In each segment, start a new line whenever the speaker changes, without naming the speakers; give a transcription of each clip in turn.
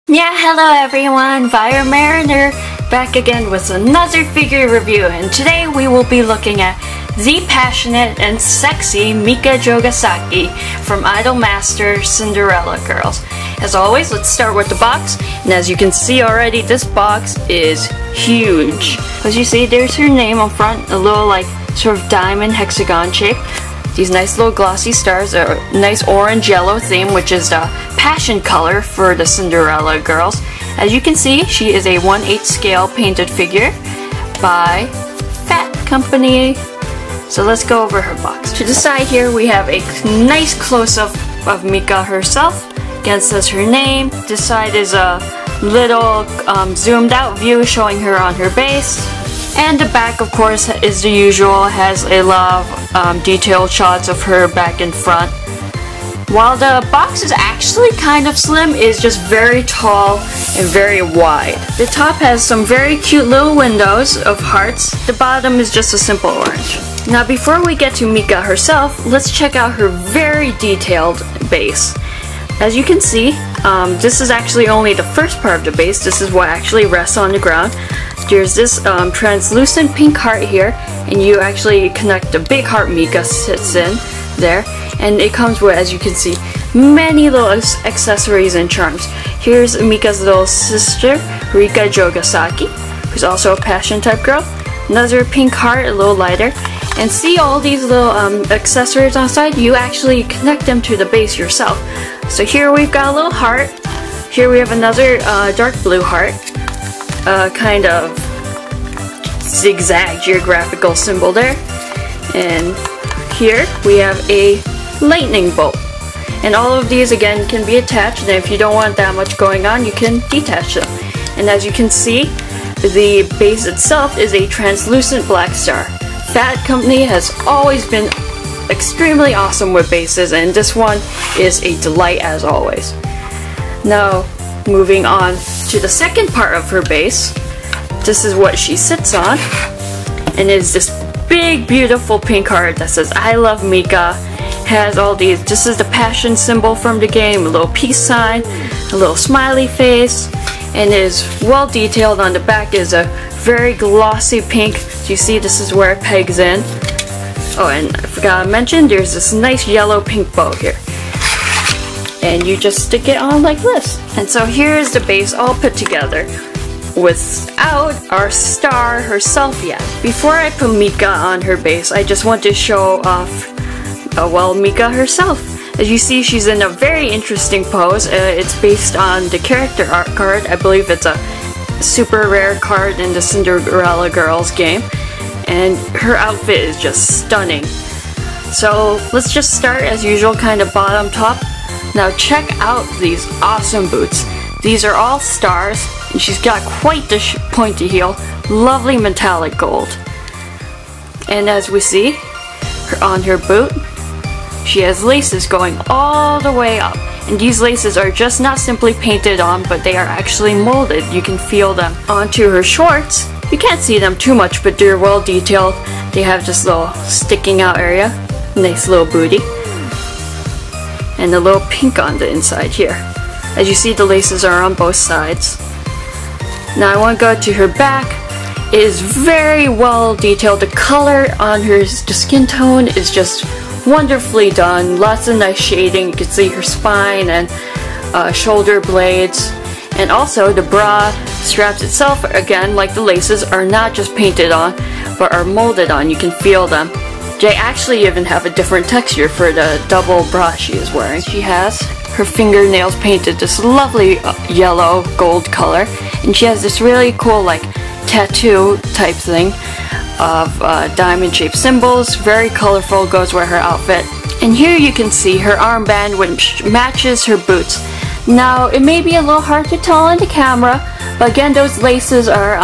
Yeah, hello everyone, Fire Mariner back again with another figure review, and today we will be looking at the passionate and sexy Mika Jougasaki from Idolmaster Cinderella Girls. As always, let's start with the box, and as you can see already, this box is huge. As you see, there's her name on front, a little like sort of diamond hexagon shape. These nice little glossy stars, a nice orange-yellow theme, which is the passion color for the Cinderella Girls. As you can see, she is a 1/8 scale painted figure by Phat company. So let's go over her box. To the side here, we have a nice close-up of Mika herself. Again, it says her name. This side is a little zoomed-out view showing her on her base. And the back, of course, is the usual, has a lot of detailed shots of her back and front. While the box is actually kind of slim, it is just very tall and very wide. The top has some very cute little windows of hearts. The bottom is just a simple orange. Now before we get to Mika herself, let's check out her very detailed base. As you can see, this is actually only the first part of the base. This is what actually rests on the ground. There's this translucent pink heart here, and you actually connect the big heart Mika sits in there, and it comes with, as you can see, many little accessories and charms. Here's Mika's little sister, Mika Jougasaki, who's also a passion type girl. Another pink heart, a little lighter. And see all these little accessories on the side? You actually connect them to the base yourself. So here we've got a little heart. Here we have another dark blue heart. Kind of zigzag geographical symbol there. And here we have a lightning bolt. And all of these again can be attached, and if you don't want that much going on, you can detach them. And as you can see, the base itself is a translucent black star. Phat company has always been extremely awesome with bases, and this one is a delight as always. Now, moving on to the second part of her base, this is what she sits on, and it is this big beautiful pink heart that says I love Mika. Has all these, this is the passion symbol from the game, a little peace sign, a little smiley face, and it is well detailed. On the back is a very glossy pink. So you see, this is where it pegs in. Oh, and I forgot to mention, there's this nice yellow pink bow here. And you just stick it on like this. And so here's the base all put together without our star herself yet. Before I put Mika on her base, I just want to show off, well, Mika herself. As you see, she's in a very interesting pose. It's based on the character art card. I believe it's a super rare card in the Cinderella Girls game. And her outfit is just stunning. So let's just start as usual, kind of bottom top. Now check out these awesome boots. These are all stars, and she's got quite the pointy heel, lovely metallic gold. And as we see, on her boot, she has laces going all the way up. And these laces are just not simply painted on, but they are actually molded. You can feel them. Onto her shorts, you can't see them too much, but they're well detailed. They have this little sticking out area, nice little booty, and a little pink on the inside here. As you see, the laces are on both sides. Now I want to go to her back. It is very well detailed. The color on her, the skin tone is just wonderfully done. Lots of nice shading. You can see her spine and shoulder blades. And also the bra straps itself, again, like the laces, are not just painted on, but are molded on. You can feel them. They actually even have a different texture for the double bra she is wearing. She has her fingernails painted this lovely yellow gold color, and she has this really cool like tattoo type thing of diamond shaped symbols. Very colorful, goes with her outfit. And here you can see her armband, which matches her boots. Now it may be a little hard to tell on the camera, but again, those laces are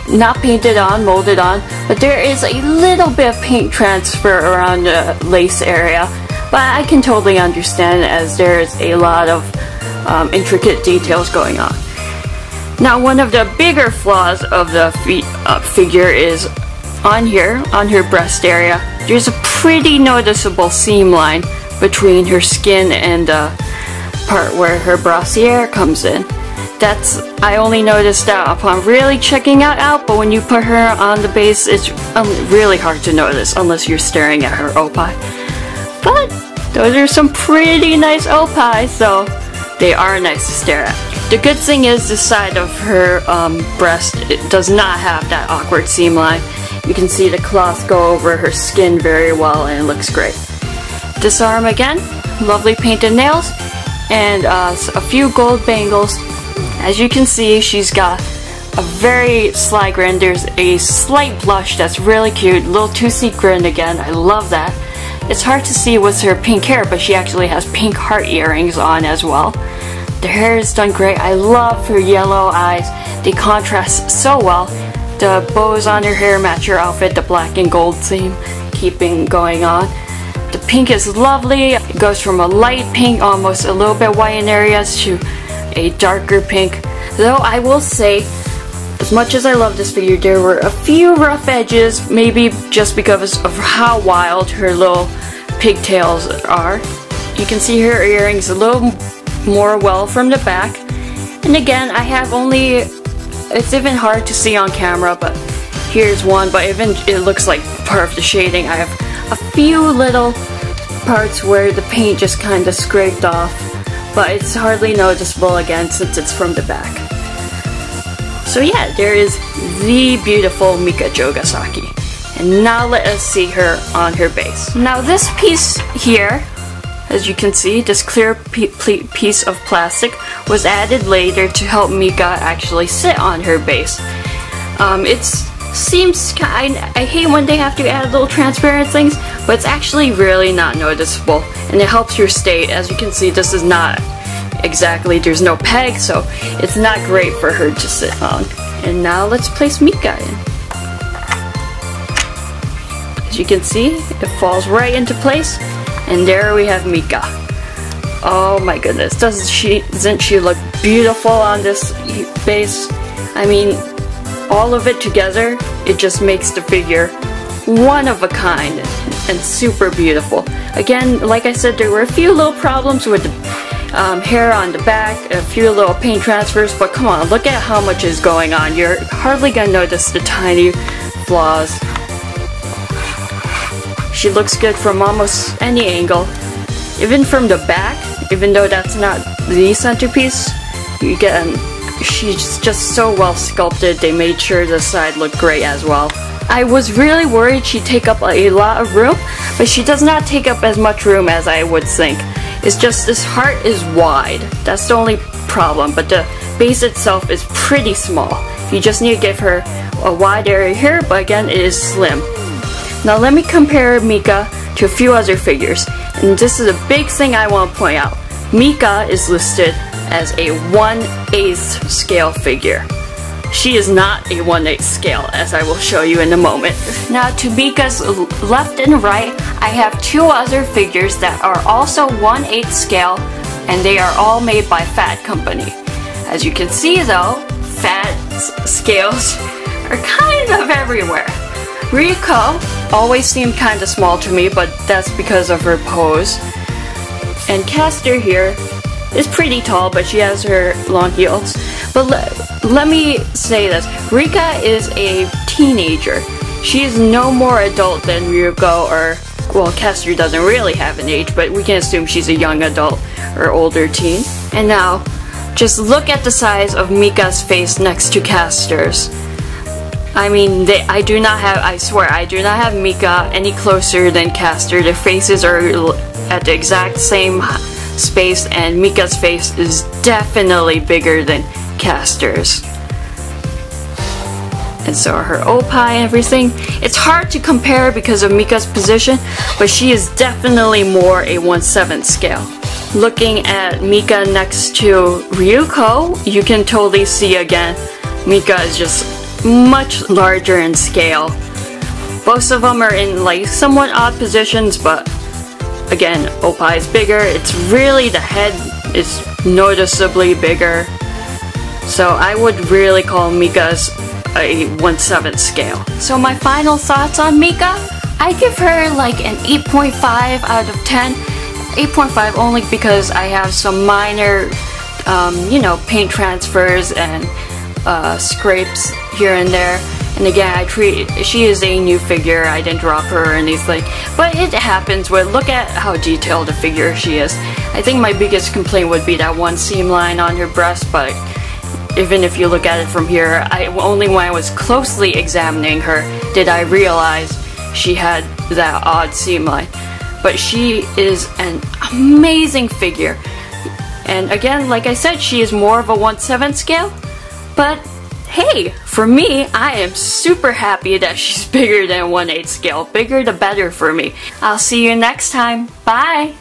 not painted on, molded on, but there is a little bit of paint transfer around the lace area, but I can totally understand, as there's a lot of intricate details going on. Now, one of the bigger flaws of the figure is on here, on her breast area. There's a pretty noticeable seam line between her skin and part where her brassiere comes in. I only noticed that upon really checking it out, but when you put her on the base, it's really hard to notice unless you're staring at her opai. But those are some pretty nice opai, so they are nice to stare at. The good thing is the side of her breast, it does not have that awkward seam line. You can see the cloth go over her skin very well and it looks great. This arm again, lovely painted nails, and a few gold bangles. As you can see, she's got a very sly grin. There's a slight blush that's really cute. Little toothy grin again. I love that. It's hard to see with her pink hair, but she actually has pink heart earrings on as well. The hair is done great. I love her yellow eyes. They contrast so well. The bows on her hair match her outfit, the black and gold theme keeping going on. The pink is lovely. It goes from a light pink, almost a little bit white in areas, to a darker pink. Though I will say, as much as I love this figure, there were a few rough edges, maybe just because of how wild her little pigtails are. You can see her earrings a little more well from the back. And again, I have only, it's even hard to see on camera, but here's one, but even it looks like part of the shading. I have a few little parts where the paint just kind of scraped off, but it's hardly noticeable again since it's from the back. So yeah, there is the beautiful Mika Jougasaki. And now let us see her on her base. Now this piece here, as you can see, this clear piece of plastic was added later to help Mika actually sit on her base. I hate when they have to add little transparent things, but it's actually really not noticeable, and it helps her stay. As you can see, this is not exactly, there's no peg, so it's not great for her to sit on. And now let's place Mika in. As you can see, it falls right into place, and there we have Mika. Oh my goodness, doesn't she look beautiful on this base? I mean, all of it together, it just makes the figure one of a kind and super beautiful. Again, like I said, there were a few little problems with the hair on the back, a few little paint transfers, but come on, look at how much is going on. You're hardly gonna notice the tiny flaws. She looks good from almost any angle. Even from the back, even though that's not the centerpiece, you get she's just so well sculpted. They made sure the side looked great as well. I was really worried she'd take up a lot of room, but she does not take up as much room as I would think. It's just this heart is wide. That's the only problem, but the base itself is pretty small. You just need to give her a wide area here, but again, it is slim. Now let me compare Mika to a few other figures, and this is a big thing I want to point out. Mika is listed as a 1/8 scale figure. She is not a 1/8 scale, as I will show you in a moment. Now to Mika's left and right, I have two other figures that are also 1/8 scale, and they are all made by Phat company. As you can see though, Phat's scales are kind of everywhere. Ryuko always seemed kind of small to me, but that's because of her pose. And Castor here is pretty tall, but she has her long heels. But let me say this, Rika is a teenager. She is no more adult than Ryuko, or, well, Castor doesn't really have an age, but we can assume she's a young adult or older teen. And now, just look at the size of Mika's face next to Castor's. I mean, I swear, I do not have Mika any closer than Castor. Their faces are at the exact same space, and Mika's face is definitely bigger than Castor's. And so are her opai and everything. It's hard to compare because of Mika's position, but she is definitely more a 1/7 scale. Looking at Mika next to Ryuko, you can totally see again, Mika is just much larger in scale. Both of them are in like somewhat odd positions, but again, opai is bigger. It's really, the head is noticeably bigger. So I would really call Mika's a 1/7 scale. So my final thoughts on Mika, I give her like an 8.5 out of 10. 8.5 only because I have some minor, you know, paint transfers and scrapes here and there. And again, she is a new figure. I didn't drop her or anything, but it happens. Look at how detailed a figure she is. I think my biggest complaint would be that one seam line on her breast, but even if you look at it from here, only when I was closely examining her did I realize she had that odd seam line. But she is an amazing figure. And again, like I said, she is more of a 1/7 scale, but hey, for me, I am super happy that she's bigger than 1/8 scale. Bigger the better for me. I'll see you next time. Bye!